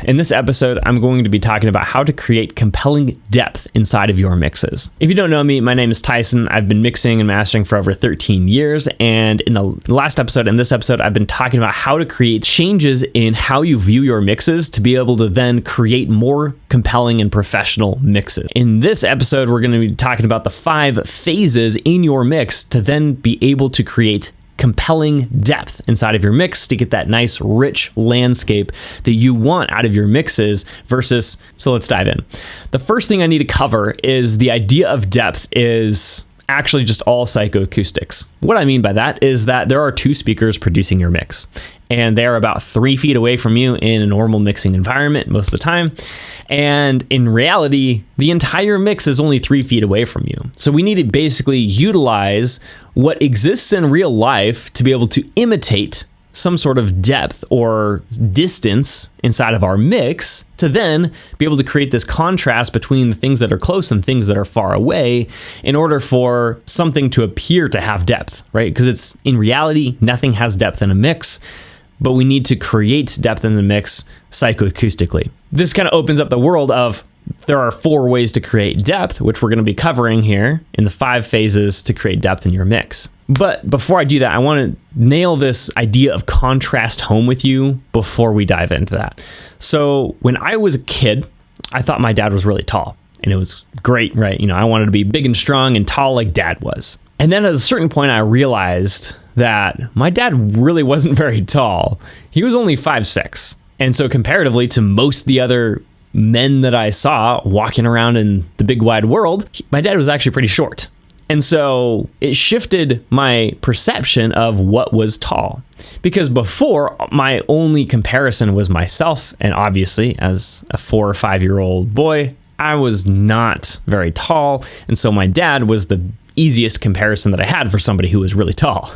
In this episode, I'm going to be talking about how to create compelling depth inside of your mixes. If you don't know me, my name is Tyson. I've been mixing and mastering for over 13 years. And in the last episode and this episode, I've been talking about how to create changes in how you view your mixes to be able to then create more compelling and professional mixes. In this episode, we're going to be talking about the 5 phases in your mix to then be able to create compelling depth inside of your mix to get that nice rich landscape that you want out of your mixes versus, so let's dive in. The first thing I need to cover is the idea of depth is actually just all psychoacoustics. What I mean by that is that there are 2 speakers producing your mix, and they are about 3 feet away from you in a normal mixing environment most of the time. And in reality, the entire mix is only 3 feet away from you. So we need to basically utilize what exists in real life to be able to imitate some sort of depth or distance inside of our mix to then be able to create this contrast between the things that are close and things that are far away in order for something to appear to have depth, right? Because it's in reality, nothing has depth in a mix, but we need to create depth in the mix psychoacoustically. This kind of opens up the world of there are 4 ways to create depth, which we're going to be covering here in the 5 phases to create depth in your mix. But before I do that, I want to nail this idea of contrast home with you before we dive into that. So when I was a kid, I thought my dad was really tall, and it was great, right? You know, I wanted to be big and strong and tall like dad was. And then at a certain point, I realized that my dad really wasn't very tall. He was only 5'6". And so comparatively to most of the other men that I saw walking around in the big wide world, my dad was actually pretty short. And so it shifted my perception of what was tall. Because before, my only comparison was myself. And obviously, as a 4 or 5-year-old boy, I was not very tall. And so my dad was the easiest comparison that I had for somebody who was really tall.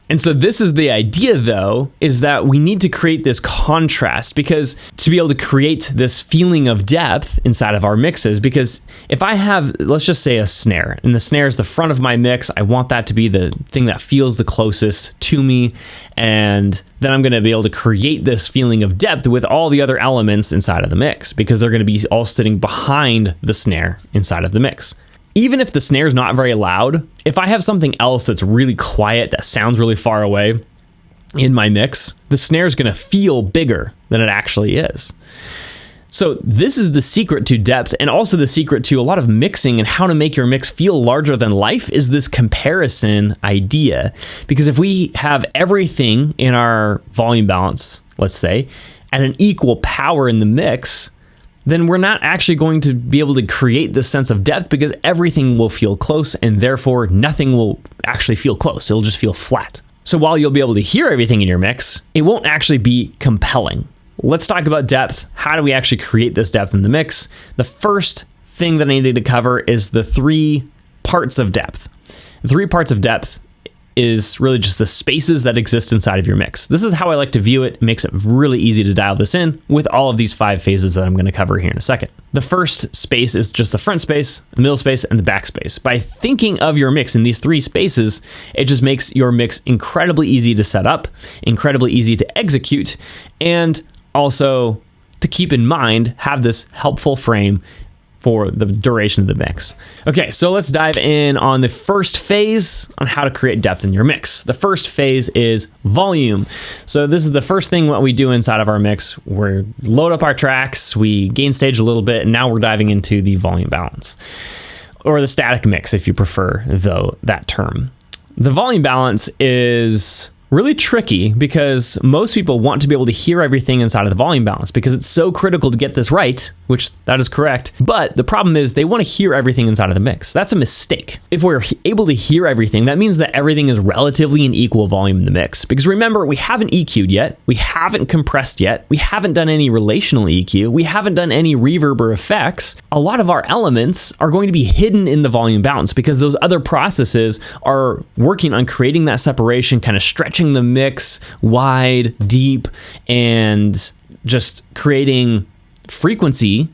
And so this is the idea, though, is that we need to create this contrast because to be able to create this feeling of depth inside of our mixes, because if I have, let's just say a snare, and the snare is the front of my mix, I want that to be the thing that feels the closest to me. And then I'm going to be able to create this feeling of depth with all the other elements inside of the mix because they're going to be all sitting behind the snare inside of the mix. Even if the snare is not very loud, if I have something else that's really quiet, that sounds really far away in my mix, the snare is going to feel bigger than it actually is. So this is the secret to depth, and also the secret to a lot of mixing and how to make your mix feel larger than life is this comparison idea. Because if we have everything in our volume balance, let's say, at an equal power in the mix, then we're not actually going to be able to create this sense of depth because everything will feel close and therefore nothing will actually feel close. It'll just feel flat. So while you'll be able to hear everything in your mix, it won't actually be compelling. Let's talk about depth. How do we actually create this depth in the mix? The first thing that I needed to cover is the 3 parts of depth. The 3 parts of depth is really just the spaces that exist inside of your mix. This is how I like to view it. It makes it really easy to dial this in with all of these 5 phases that I'm going to cover here in a second. The first space is just the front space, the middle space, and the back space. By thinking of your mix in these 3 spaces, it just makes your mix incredibly easy to set up, incredibly easy to execute, and also to keep in mind, have this helpful frame for the duration of the mix. Okay, so let's dive in on the first phase on how to create depth in your mix. The first phase is volume. So this is the first thing what we do inside of our mix. We load up our tracks, we gain stage a little bit, and now we're diving into the volume balance, or the static mix if you prefer, though, that term. The volume balance is really tricky because most people want to be able to hear everything inside of the volume balance because it's so critical to get this right, which that is correct. But the problem is they want to hear everything inside of the mix. That's a mistake. If we're able to hear everything, that means that everything is relatively in equal volume in the mix. Because remember, we haven't EQ'd yet. We haven't compressed yet. We haven't done any relational EQ. We haven't done any reverb or effects. A lot of our elements are going to be hidden in the volume balance because those other processes are working on creating that separation, kind of stretching the mix wide, deep, and just creating frequency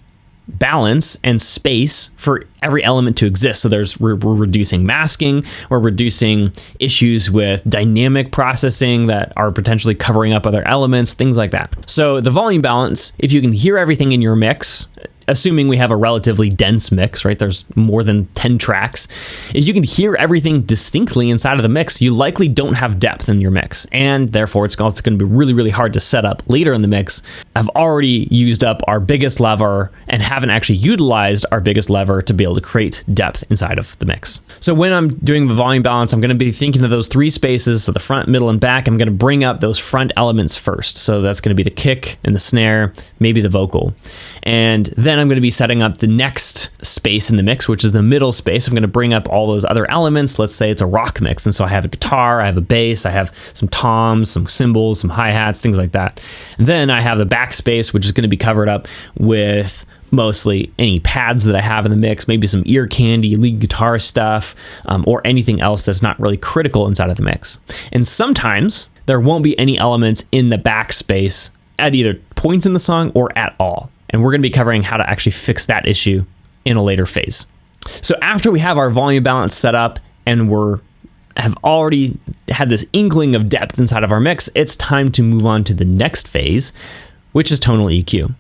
balance and space for every element to exist. So we're reducing masking, we're reducing issues with dynamic processing that are potentially covering up other elements, things like that. So the volume balance, if you can hear everything in your mix, assuming we have a relatively dense mix, right? There's more than 10 tracks. If you can hear everything distinctly inside of the mix, you likely don't have depth in your mix. And therefore, it's going to be really, really hard to set up later in the mix. I've already used up our biggest lever and haven't actually utilized our biggest lever to be able to create depth inside of the mix. So when I'm doing the volume balance, I'm going to be thinking of those three spaces. So the front, middle, and back, I'm going to bring up those front elements first. So that's going to be the kick and the snare, maybe the vocal. And then I'm going to be setting up the next space in the mix, which is the middle space. I'm going to bring up all those other elements. Let's say it's a rock mix. And so I have a guitar, I have a bass, I have some toms, some cymbals, some hi-hats, things like that. And then I have the back space, which is going to be covered up with mostly any pads that I have in the mix, maybe some ear candy, lead guitar stuff, or anything else that's not really critical inside of the mix. And sometimes there won't be any elements in the back space at either points in the song or at all. And we're going to be covering how to actually fix that issue in a later phase. So after we have our volume balance set up and have already had this inkling of depth inside of our mix, it's time to move on to the next phase, which is tonal EQ.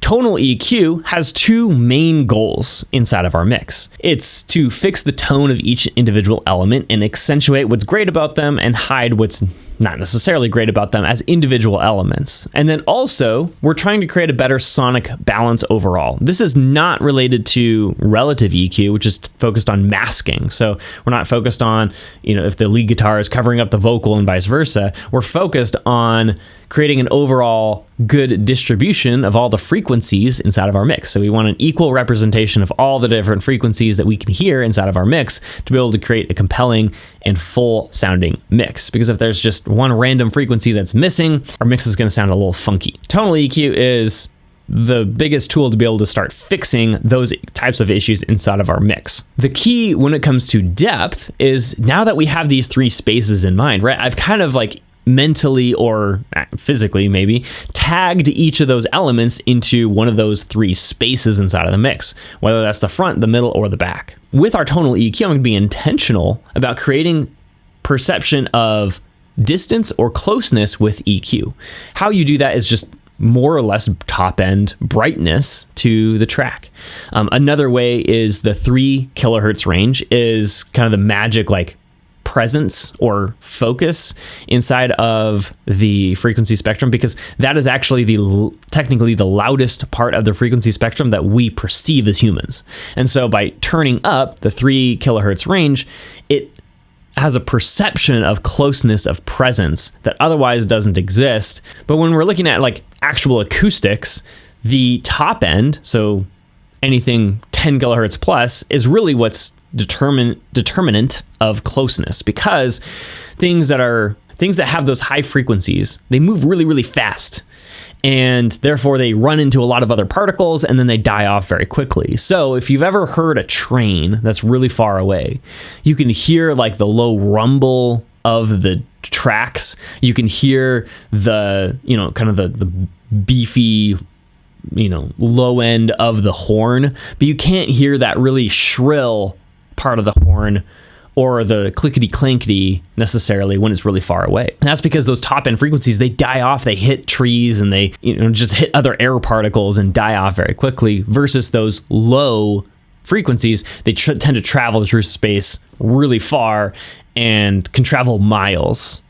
Tonal EQ has two main goals inside of our mix. It's to fix the tone of each individual element and accentuate what's great about them and hide what's not necessarily great about them as individual elements. And then also, we're trying to create a better sonic balance overall. This is not related to relative EQ, which is focused on masking. So we're not focused on, if the lead guitar is covering up the vocal and vice versa. We're focused on creating an overall good distribution of all the frequencies inside of our mix. So we want an equal representation of all the different frequencies that we can hear inside of our mix to be able to create a compelling and full sounding mix. Because if there's just one random frequency that's missing, our mix is going to sound a little funky. Tonal EQ is the biggest tool to be able to start fixing those types of issues inside of our mix. The key when it comes to depth is now that we have these three spaces in mind, right? I've kind of mentally or physically maybe tagged each of those elements into one of those three spaces inside of the mix, whether that's the front, the middle, or the back. With our tonal EQ, I'm going to be intentional about creating perception of distance or closeness with EQ. How you do that is just more or less top end brightness to the track. Another way is the 3 kilohertz range is kind of the magic presence or focus inside of the frequency spectrum, because that is actually technically the loudest part of the frequency spectrum that we perceive as humans. And so by turning up the 3 kilohertz range, it has a perception of closeness of presence that otherwise doesn't exist. But when we're looking at actual acoustics, the top end, so anything 10 kilohertz plus, is really what's determinant of closeness, because things that have those high frequencies, they move really, really fast, and therefore they run into a lot of other particles and then they die off very quickly. So if you've ever heard a train that's really far away, you can hear the low rumble of the tracks. You can hear the kind of the beefy low end of the horn, but you can't hear that really shrill part of the horn or the clickety clankety necessarily when it's really far away. And that's because those top end frequencies, they die off, they hit trees and they just hit other air particles and die off very quickly, versus those low frequencies, they tend to travel through space really far and can travel miles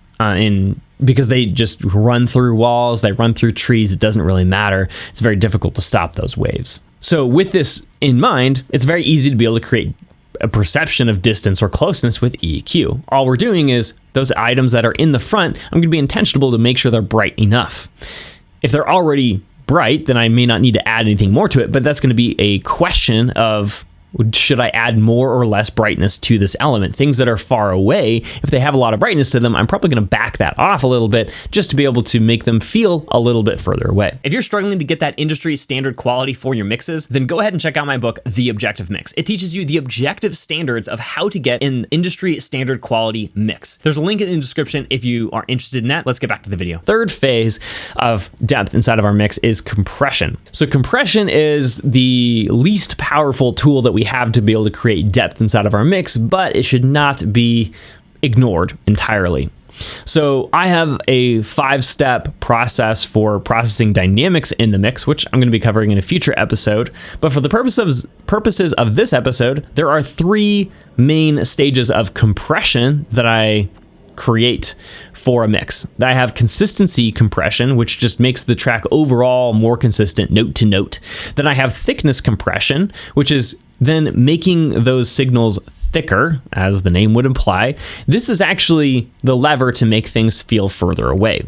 because they just run through walls, they run through trees. It doesn't really matter. It's very difficult to stop those waves. So with this in mind, it's very easy to be able to create a perception of distance or closeness with EQ. All we're doing is those items that are in the front, I'm going to be intentional to make sure they're bright enough. If they're already bright, then I may not need to add anything more to it, but that's going to be a question of should I add more or less brightness to this element? Things that are far away, if they have a lot of brightness to them, I'm probably going to back that off a little bit just to be able to make them feel a little bit further away. If you're struggling to get that industry standard quality for your mixes, then go ahead and check out my book, The Objective Mix. It teaches you the objective standards of how to get an industry standard quality mix. There's a link in the description if you are interested in that. Let's get back to the video. Third phase of depth inside of our mix is compression. So compression is the least powerful tool that we have to be able to create depth inside of our mix, but it should not be ignored entirely. So I have a 5-step process for processing dynamics in the mix, which I'm going to be covering in a future episode. But for the purposes of this episode, there are 3 main stages of compression that I create for a mix. I have consistency compression, which just makes the track overall more consistent note to note. Then I have thickness compression, which is then making those signals thicker, as the name would imply. This is actually the lever to make things feel further away.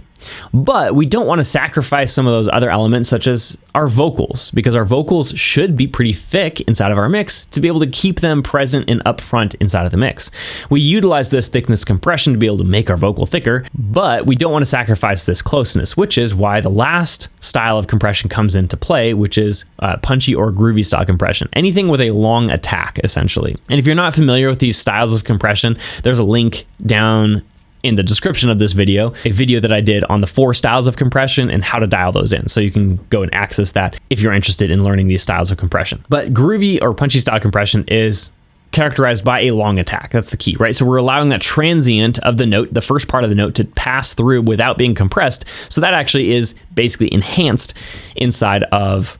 But we don't want to sacrifice some of those other elements, such as our vocals, because our vocals should be pretty thick inside of our mix to be able to keep them present and upfront inside of the mix. We utilize this thickness compression to be able to make our vocal thicker, but we don't want to sacrifice this closeness, which is why the last style of compression comes into play, which is punchy or groovy style compression. Anything with a long attack, essentially. And if you're not familiar with these styles of compression, there's a link down in the description of this video, a video that I did on the 4 styles of compression and how to dial those in. So you can go and access that if you're interested in learning these styles of compression. But groovy or punchy style compression is characterized by a long attack. That's the key, right? So we're allowing that transient of the note, the first part of the note, to pass through without being compressed. So that actually is basically enhanced inside of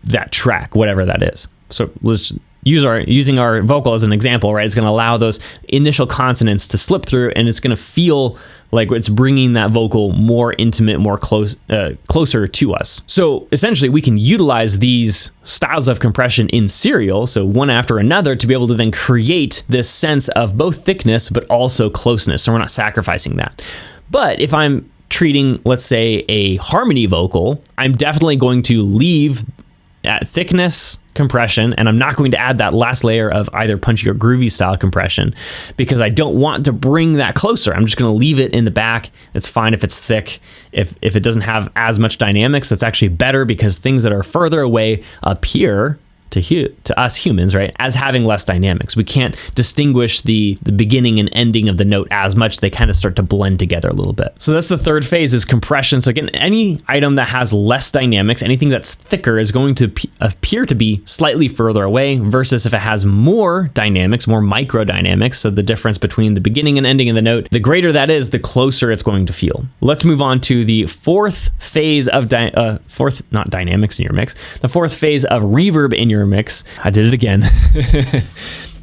that track, whatever that is. So let's using our vocal as an example, right? It's going to allow those initial consonants to slip through, and it's going to feel like it's bringing that vocal more intimate, more closer to us. So essentially, we can utilize these styles of compression in serial, so one after another, to be able to then create this sense of both thickness but also closeness. So we're not sacrificing that. But if I'm treating, let's say, a harmony vocal, I'm definitely going to leave at thickness compression, and I'm not going to add that last layer of either punchy or groovy style compression because I don't want to bring that closer. I'm just going to leave it in the back. It's fine if it's thick. If it doesn't have as much dynamics, that's actually better because things that are further away appear to us humans, right, as having less dynamics. We can't distinguish the beginning and ending of the note as much. They kind of start to blend together a little bit. So that's the third phase, is compression. So again, any item that has less dynamics, anything that's thicker, is going to appear to be slightly further away, versus if it has more dynamics, more micro dynamics, so the difference between the beginning and ending of the note, the greater that is, the closer it's going to feel. Let's move on to the fourth phase of the fourth phase of reverb in your mix. I did it again.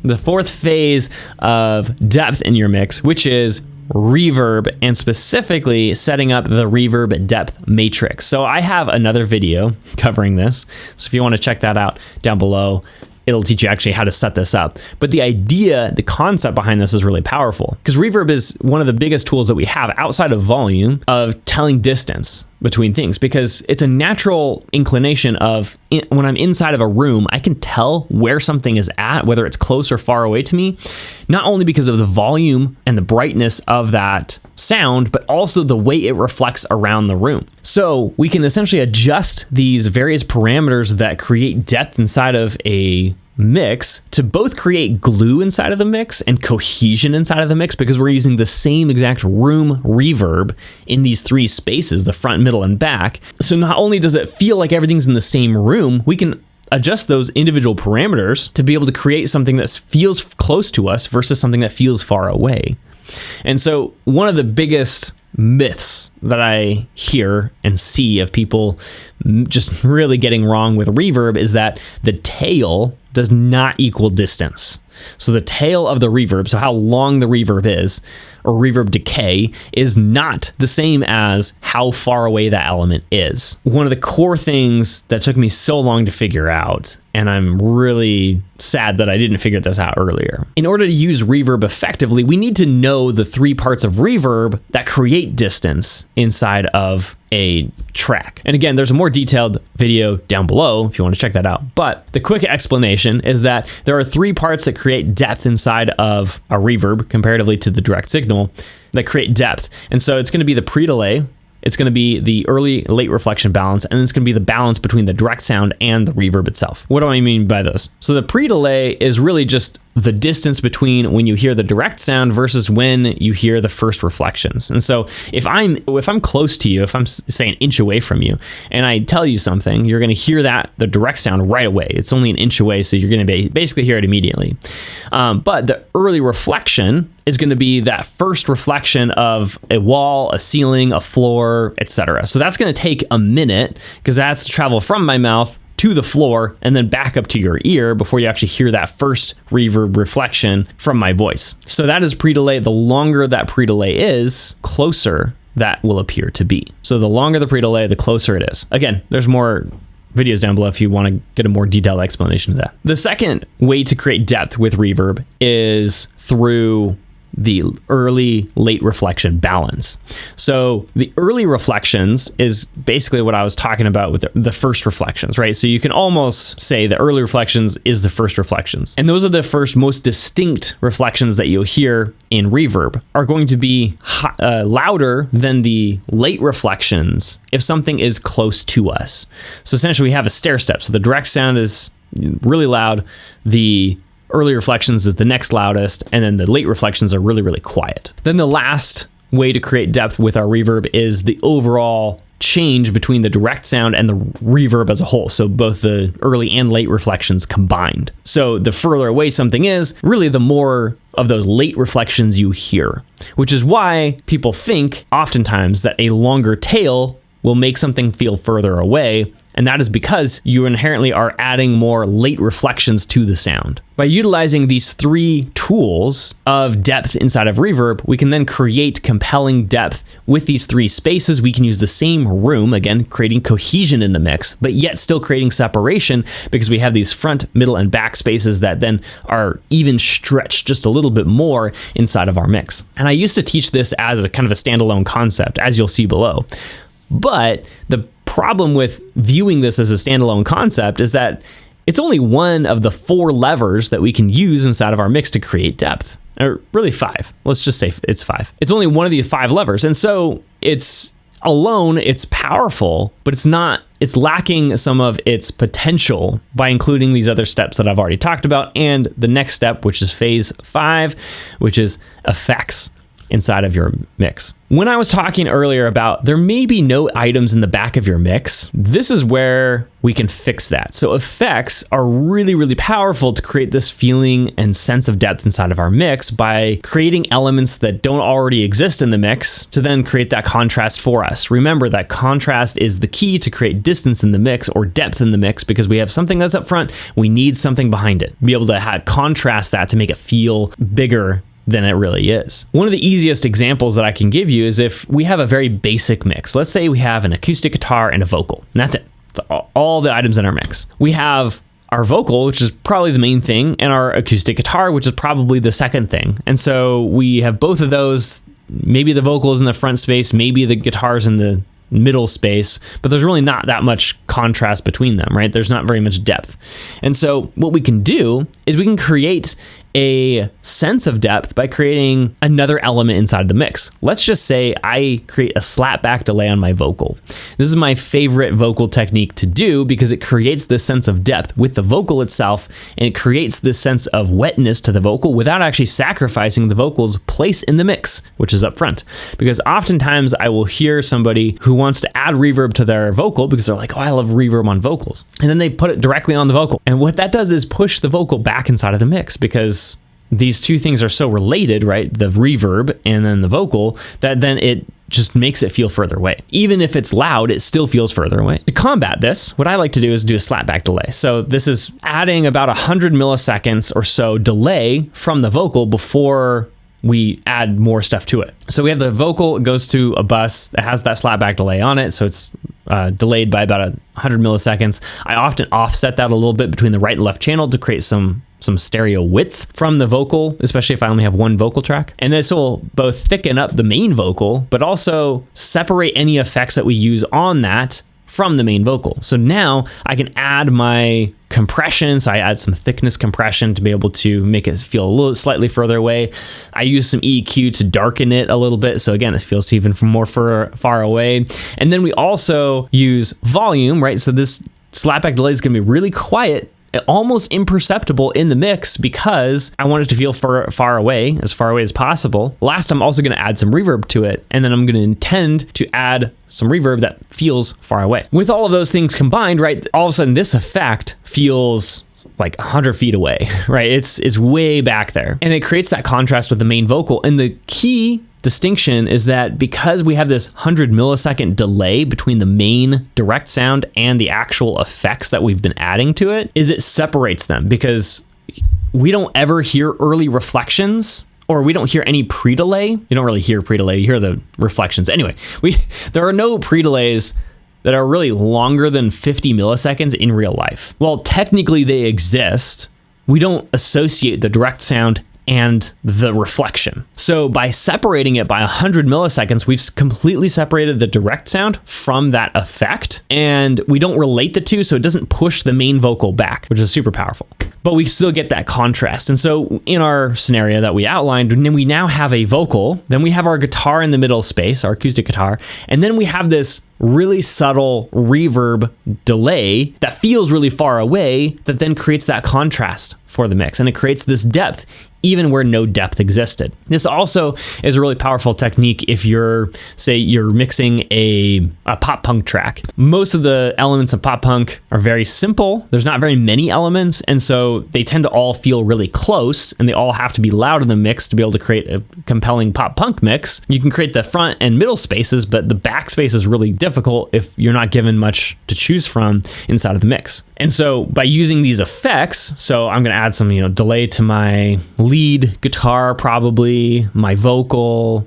The fourth phase of depth in your mix, which is reverb, and specifically setting up the reverb depth matrix. So I have another video covering this. So if you want to check that out down below, it'll teach you actually how to set this up. But the idea, the concept behind this is really powerful, because reverb is one of the biggest tools that we have outside of volume of telling distance between things, because it's a natural inclination of when I'm inside of a room, I can tell where something is at, whether it's close or far away to me, not only because of the volume and the brightness of that sound, but also the way it reflects around the room. So we can essentially adjust these various parameters that create depth inside of a mix to both create glue inside of the mix and cohesion inside of the mix, because we're using the same exact room reverb in these 3 spaces, the front, middle, and back. So not only does it feel like everything's in the same room, we can adjust those individual parameters to be able to create something that feels close to us versus something that feels far away. And so one of the biggest myths that I hear and see of people just really getting wrong with reverb is that the tail does not equal distance. So the tail of the reverb, so how long the reverb is, or reverb decay, is not the same as how far away that element is. One of the core things that took me so long to figure out, and I'm really sad that I didn't figure this out earlier. In order to use reverb effectively, we need to know the 3 parts of reverb that create distance inside of a track. And again, there's a more detailed video down below if you want to check that out. But the quick explanation is that there are 3 parts that create depth inside of a reverb comparatively to the direct signal that create depth. And so it's going to be the pre-delay, it's going to be the early late reflection balance, and it's going to be the balance between the direct sound and the reverb itself. What do I mean by those? So the pre-delay is really just the distance between when you hear the direct sound versus when you hear the first reflections. And so if I'm close to you, if I'm say an inch away from you and I tell you something, you're going to hear the direct sound right away. It's only an inch away, so you're going to basically hear it immediately. But the early reflection is going to be that first reflection of a wall, a ceiling, a floor, etc. So that's going to take a minute because that has to travel from my mouth to the floor and then back up to your ear before you actually hear that first reverb reflection from my voice. So that is pre-delay. The longer that pre-delay is, closer that will appear to be. So the longer the pre-delay, the closer it is. Again, there's more videos down below if you want to get a more detailed explanation of that. The second way to create depth with reverb is through the early late reflection balance. So the early reflections is basically what I was talking about with the first reflections, right? So you can almost say the early reflections is the first reflections. And those are the first most distinct reflections that you'll hear in reverb are going to be louder than the late reflections if something is close to us. So essentially we have a stair step. So the direct sound is really loud. The early reflections is the next loudest, and then the late reflections are really, really quiet. Then the last way to create depth with our reverb is the overall change between the direct sound and the reverb as a whole. So both the early and late reflections combined. So the further away something is, really the more of those late reflections you hear, which is why people think oftentimes that a longer tail will make something feel further away. And that is because you inherently are adding more late reflections to the sound. By utilizing these 3 tools of depth inside of reverb, we can then create compelling depth with these 3 spaces. We can use the same room, again, creating cohesion in the mix, but yet still creating separation because we have these front, middle, and back spaces that then are even stretched just a little bit more inside of our mix. And I used to teach this as a kind of a standalone concept, as you'll see below. But the problem with viewing this as a standalone concept is that it's only one of the 4 levers that we can use inside of our mix to create depth. Or really 5. Let's just say it's 5. It's only one of the 5 levers. And so it's alone, it's powerful, but it's lacking some of its potential by including these other steps that I've already talked about. And the next step, which is phase 5, which is effects inside of your mix. When I was talking earlier about there may be no items in the back of your mix, this is where we can fix that. So effects are really, really powerful to create this feeling and sense of depth inside of our mix by creating elements that don't already exist in the mix to then create that contrast for us. Remember that contrast is the key to create distance in the mix or depth in the mix because we have something that's up front, we need something behind it. Be able to contrast that to make it feel bigger than it really is. One of the easiest examples that I can give you is if we have a very basic mix. Let's say we have an acoustic guitar and a vocal, and that's it. That's all the items in our mix. We have our vocal, which is probably the main thing, and our acoustic guitar, which is probably the second thing. And so we have both of those. Maybe the vocals in the front space, maybe the guitar's in the middle space, but there's really not that much contrast between them, right? There's not very much depth. And so what we can do is we can create a sense of depth by creating another element inside the mix. Let's just say I create a slapback delay on my vocal. This is my favorite vocal technique to do because it creates this sense of depth with the vocal itself, and it creates this sense of wetness to the vocal without actually sacrificing the vocal's place in the mix, which is up front. Because oftentimes I will hear somebody who wants to add reverb to their vocal because they're like, oh, I love reverb on vocals. And then they put it directly on the vocal. And what that does is push the vocal back inside of the mix because these two things are so related, right? The reverb and then the vocal, that then it just makes it feel further away. Even if it's loud, it still feels further away. To combat this, what I like to do is do a slapback delay. So this is adding about 100 milliseconds or so delay from the vocal before we add more stuff to it. So we have the vocal, it goes to a bus that has that slapback delay on it. So it's delayed by about 100 milliseconds. I often offset that a little bit between the right and left channel to create some some stereo width from the vocal, especially if I only have one vocal track. And this will both thicken up the main vocal, but also separate any effects that we use on that from the main vocal. So now I can add my compression. So I add some thickness compression to be able to make it feel a little slightly further away. I use some EQ to darken it a little bit. So again, it feels even more far away. And then we also use volume, right? So this slapback delay is going to be really quiet, almost imperceptible in the mix because I want it to feel far away as possible. Last, I'm also going to add some reverb to it, and then I'm going to intend to add some reverb that feels far away. With all of those things combined, right, all of a sudden this effect feels like 100 feet away, right? It's way back there. And it creates that contrast with the main vocal. And the key distinction is that because we have this 100 millisecond delay between the main direct sound and the actual effects that we've been adding to it, is it separates them, because we don't ever hear early reflections, or we don't hear any pre-delay. You don't really hear pre-delay, you hear the reflections. Anyway, there are no pre-delays that are really longer than 50 milliseconds in real life. Well, technically they exist. We don't associate the direct sound and the reflection. So by separating it by 100 milliseconds, we've completely separated the direct sound from that effect, and we don't relate the two, so it doesn't push the main vocal back, which is super powerful. But we still get that contrast. And so in our scenario that we outlined, we now have a vocal, then we have our guitar in the middle space, our acoustic guitar, and then we have this really subtle reverb delay that feels really far away that then creates that contrast for the mix, and it creates this depth even where no depth existed. This also is a really powerful technique if you're mixing a pop punk track. Most of the elements of pop punk are very simple. There's not very many elements, and so they tend to all feel really close, and they all have to be loud in the mix to be able to create a compelling pop punk mix. You can create the front and middle spaces, but the back space is really difficult if you're not given much to choose from inside of the mix. And so by using these effects, so I'm going to add some delay to my lead guitar, probably my vocal,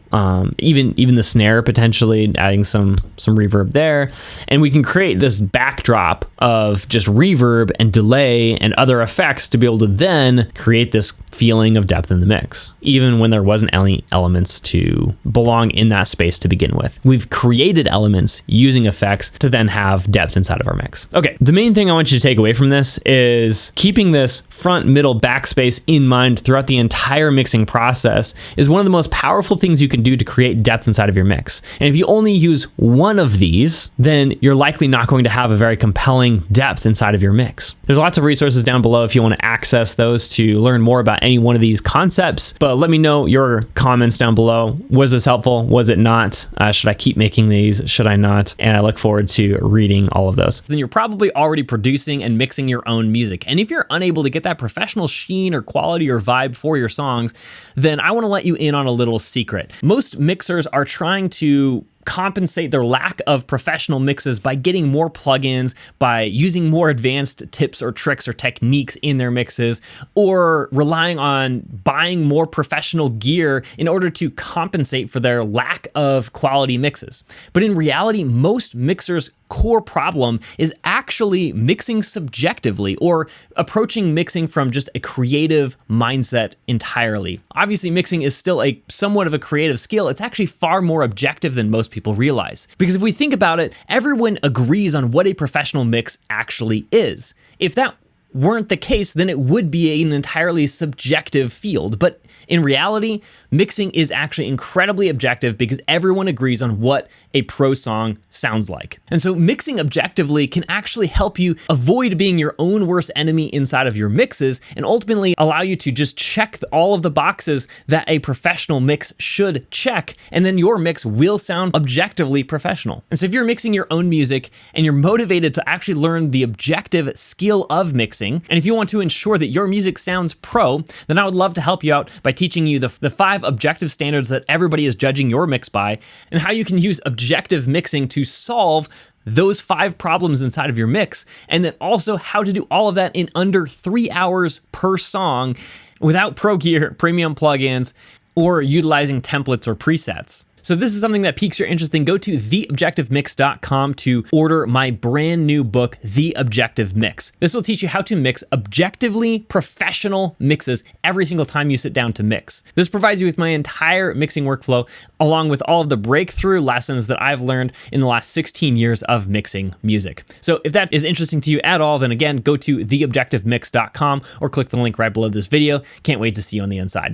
even the snare, potentially adding some reverb there, and we can create this backdrop of just reverb and delay and other effects to be able to then create this feeling of depth in the mix, even when there wasn't any elements to belong in that space to begin with. We've created elements using effects to then have depth inside of our mix. Okay, the main thing I want you to take away from this is keeping this front, middle, back space in mind throughout the entire mixing process is one of the most powerful things you can do to create depth inside of your mix. And if you only use one of these, then you're likely not going to have a very compelling depth inside of your mix. There's lots of resources down below if you want to access those to learn more about any one of these concepts, but let me know your comments down below. Was this helpful? Was it not? Should I keep making these? Should I not? And I look forward to reading all of those. Then you're probably already producing and mixing your own music. And if you're unable to get that professional sheen or quality or vibe for your songs, then I want to let you in on a little secret. Most mixers are trying to compensate their lack of professional mixes by getting more plugins, by using more advanced tips or tricks or techniques in their mixes, or relying on buying more professional gear in order to compensate for their lack of quality mixes. But in reality, most mixers' core problem is actually mixing subjectively, or approaching mixing from just a creative mindset entirely. Obviously, mixing is still a somewhat of a creative skill. It's actually far more objective than most people realize. Because if we think about it, everyone agrees on what a professional mix actually is. If that weren't the case, then it would be an entirely subjective field. But in reality, mixing is actually incredibly objective because everyone agrees on what a pro song sounds like. And so mixing objectively can actually help you avoid being your own worst enemy inside of your mixes, and ultimately allow you to just check all of the boxes that a professional mix should check, and then your mix will sound objectively professional. And so if you're mixing your own music and you're motivated to actually learn the objective skill of mixing, and if you want to ensure that your music sounds pro, then I would love to help you out by teaching you the 5 objective standards that everybody is judging your mix by, and how you can use objective mixing to solve those 5 problems inside of your mix, and then also how to do all of that in under 3 hours per song without pro gear, premium plugins, or utilizing templates or presets. So this is something that piques your interest, then go to theobjectivemix.com to order my brand new book, The Objective Mix. This will teach you how to mix objectively professional mixes every single time you sit down to mix. This provides you with my entire mixing workflow, along with all of the breakthrough lessons that I've learned in the last 16 years of mixing music. So if that is interesting to you at all, then again, go to theobjectivemix.com or click the link right below this video. Can't wait to see you on the inside.